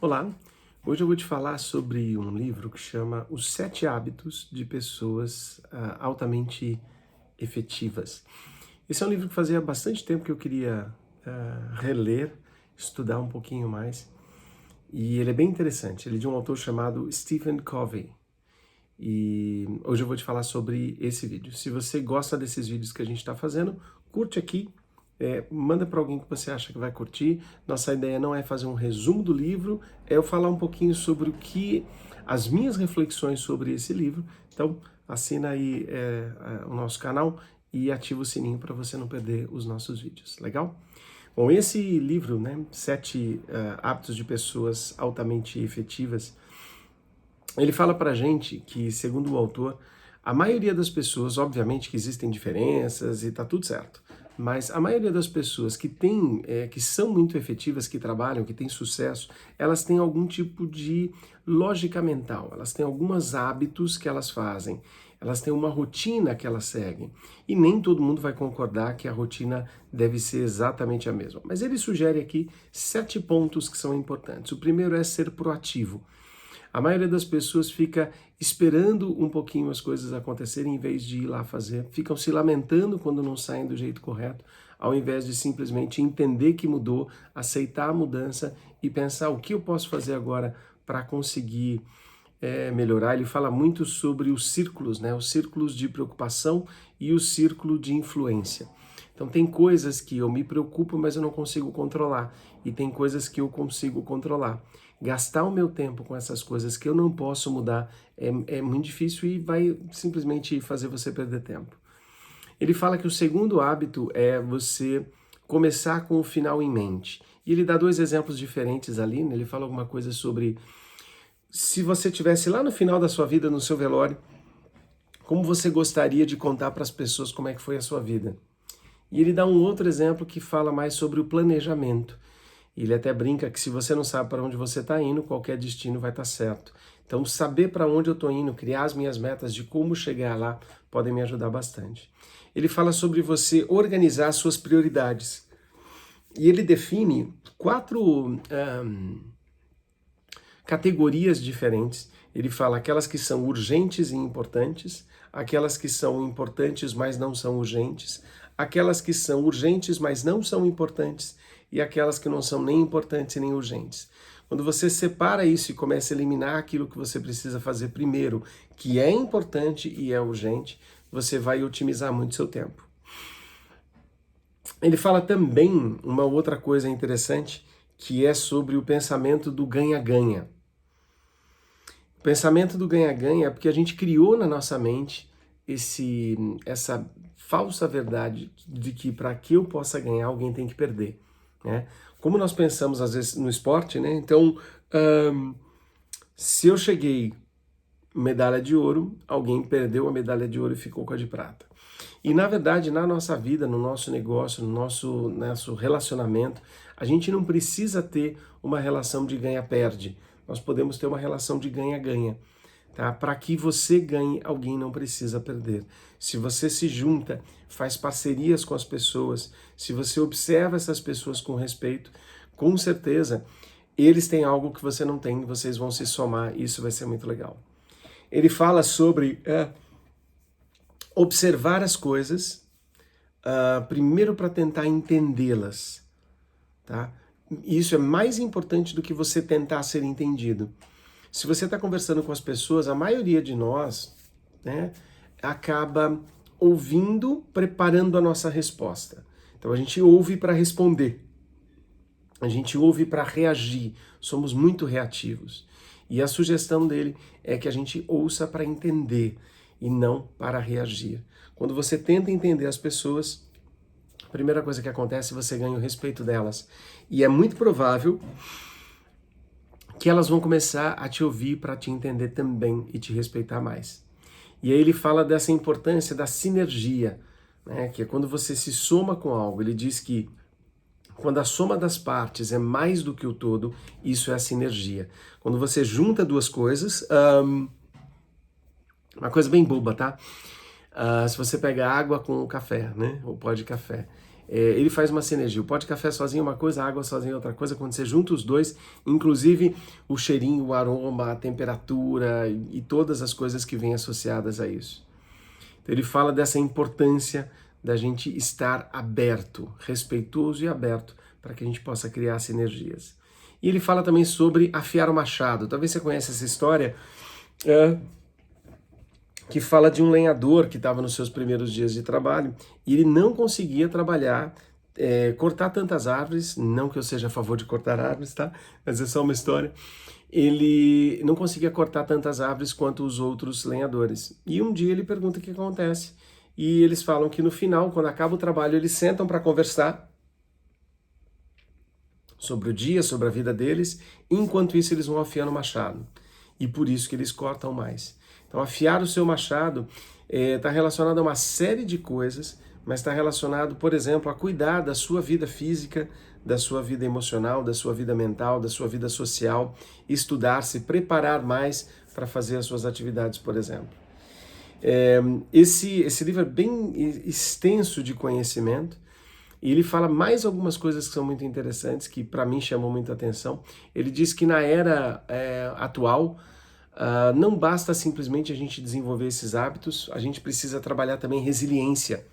Olá, hoje eu vou te falar sobre um livro que chama Os Sete Hábitos de Pessoas Altamente Efetivas. Esse é um livro que fazia bastante tempo que eu queria reler, estudar um pouquinho mais, e ele é bem interessante. Ele é de um autor chamado Stephen Covey, e hoje eu vou te falar sobre esse vídeo. Se você gosta desses vídeos que a gente está fazendo, curte aqui, manda para alguém que você acha que vai curtir. Nossa ideia não é fazer um resumo do livro, é eu falar um pouquinho sobre as minhas reflexões sobre esse livro. Então, assina aí o nosso canal e ativa o sininho para você não perder os nossos vídeos, legal? Bom, esse livro, né, Sete Hábitos de Pessoas Altamente Efetivas, ele fala pra gente que, segundo o autor, a maioria das pessoas, obviamente que existem diferenças e tá tudo certo, mas a maioria das pessoas que são muito efetivas, que trabalham, que têm sucesso, elas têm algum tipo de lógica mental, elas têm alguns hábitos que elas fazem, elas têm uma rotina que elas seguem. E nem todo mundo vai concordar que a rotina deve ser exatamente a mesma. Mas ele sugere aqui 7 pontos que são importantes. O primeiro é ser proativo. A maioria das pessoas fica esperando um pouquinho as coisas acontecerem em vez de ir lá fazer. Ficam se lamentando quando não saem do jeito correto, ao invés de simplesmente entender que mudou, aceitar a mudança e pensar o que eu posso fazer agora para conseguir melhorar. Ele fala muito sobre os círculos, né? Os círculos de preocupação e o círculo de influência. Então tem coisas que eu me preocupo, mas eu não consigo controlar. E tem coisas que eu consigo controlar. Gastar o meu tempo com essas coisas que eu não posso mudar é muito difícil e vai simplesmente fazer você perder tempo. Ele fala que o segundo hábito é você começar com o final em mente. E ele dá 2 exemplos diferentes ali, né? Ele fala alguma coisa sobre se você tivesse lá no final da sua vida, no seu velório, como você gostaria de contar para as pessoas como é que foi a sua vida. E ele dá um outro exemplo que fala mais sobre o planejamento. Ele até brinca que se você não sabe para onde você está indo, qualquer destino vai estar certo. Então, saber para onde eu estou indo, criar as minhas metas de como chegar lá, podem me ajudar bastante. Ele fala sobre você organizar suas prioridades. E ele define 4 categorias diferentes. Ele fala aquelas que são urgentes e importantes, aquelas que são importantes, mas não são urgentes, aquelas que são urgentes, mas não são importantes, e aquelas que não são nem importantes nem urgentes. Quando você separa isso e começa a eliminar aquilo que você precisa fazer primeiro, que é importante e é urgente, você vai otimizar muito seu tempo. Ele fala também uma outra coisa interessante, que é sobre o pensamento do ganha-ganha. O pensamento do ganha-ganha é porque a gente criou na nossa mente essa falsa verdade de que para que eu possa ganhar, alguém tem que perder, né? Como nós pensamos às vezes no esporte, né? Então, se eu cheguei medalha de ouro, alguém perdeu a medalha de ouro e ficou com a de prata. E na verdade, na nossa vida, no nosso negócio, no nosso relacionamento, a gente não precisa ter uma relação de ganha-perde. Nós podemos ter uma relação de ganha-ganha. Tá? Para que você ganhe, alguém não precisa perder. Se você se junta, faz parcerias com as pessoas, se você observa essas pessoas com respeito, com certeza eles têm algo que você não tem, vocês vão se somar e isso vai ser muito legal. Ele fala sobre observar as coisas, primeiro para tentar entendê-las. Tá? Isso é mais importante do que você tentar ser entendido. Se você está conversando com as pessoas, a maioria de nós, né, acaba ouvindo, preparando a nossa resposta. Então a gente ouve para responder, a gente ouve para reagir, somos muito reativos. E a sugestão dele é que a gente ouça para entender e não para reagir. Quando você tenta entender as pessoas, a primeira coisa que acontece é você ganha o respeito delas. E é muito provável que elas vão começar a te ouvir para te entender também e te respeitar mais. E aí ele fala dessa importância da sinergia, né, que é quando você se soma com algo. Ele diz que quando a soma das partes é mais do que o todo, isso é a sinergia. Quando você junta duas coisas, uma coisa bem boba, tá? Se você pega água com café, né, ou pó de café, Ele faz uma sinergia. O pó de café sozinho é uma coisa, a água sozinha é outra coisa. Quando você junta os dois, inclusive o cheirinho, o aroma, a temperatura e todas as coisas que vêm associadas a isso. Então ele fala dessa importância da gente estar aberto, respeitoso e aberto, para que a gente possa criar sinergias. E ele fala também sobre afiar o machado. Talvez você conheça essa história, que fala de um lenhador que estava nos seus primeiros dias de trabalho e ele não conseguia trabalhar, cortar tantas árvores, não que eu seja a favor de cortar árvores, tá? Mas é só uma história. Ele não conseguia cortar tantas árvores quanto os outros lenhadores. E um dia ele pergunta o que acontece. E eles falam que no final, quando acaba o trabalho, eles sentam para conversar sobre o dia, sobre a vida deles, e enquanto isso eles vão afiando o machado. E por isso que eles cortam mais. Então afiar o seu machado está relacionado a uma série de coisas, mas está relacionado, por exemplo, a cuidar da sua vida física, da sua vida emocional, da sua vida mental, da sua vida social, estudar, se preparar mais para fazer as suas atividades, por exemplo. Esse livro é bem extenso de conhecimento, e ele fala mais algumas coisas que são muito interessantes, que para mim chamam muita atenção. Ele diz que na era atual, não basta simplesmente a gente desenvolver esses hábitos, a gente precisa trabalhar também resiliência.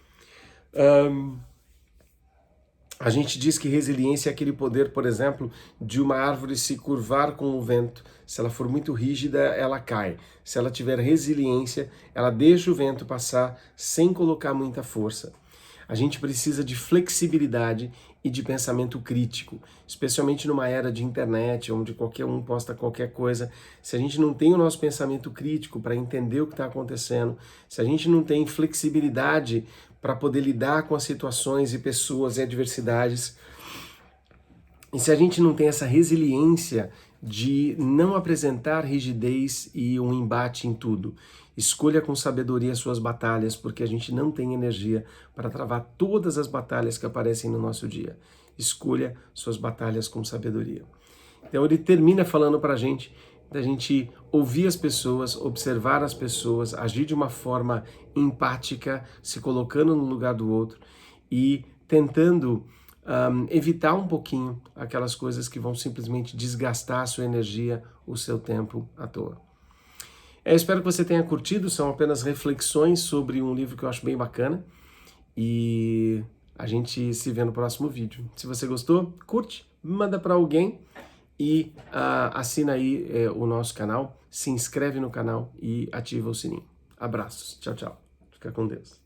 A gente diz que resiliência é aquele poder, por exemplo, de uma árvore se curvar com o vento. Se ela for muito rígida, ela cai. Se ela tiver resiliência, ela deixa o vento passar sem colocar muita força. A gente precisa de flexibilidade e de pensamento crítico, especialmente numa era de internet, onde qualquer um posta qualquer coisa. Se a gente não tem o nosso pensamento crítico para entender o que está acontecendo, se a gente não tem flexibilidade para poder lidar com as situações e pessoas e adversidades, e se a gente não tem essa resiliência de não apresentar rigidez e um embate em tudo, escolha com sabedoria as suas batalhas, porque a gente não tem energia para travar todas as batalhas que aparecem no nosso dia. Escolha suas batalhas com sabedoria. Então ele termina falando para a gente da gente ouvir as pessoas, observar as pessoas, agir de uma forma empática, se colocando no lugar do outro e tentando evitar um pouquinho aquelas coisas que vão simplesmente desgastar a sua energia, o seu tempo à toa. Eu espero que você tenha curtido, são apenas reflexões sobre um livro que eu acho bem bacana e a gente se vê no próximo vídeo. Se você gostou, curte, manda para alguém e assina aí o nosso canal, se inscreve no canal e ativa o sininho. Abraços, tchau, tchau. Fica com Deus.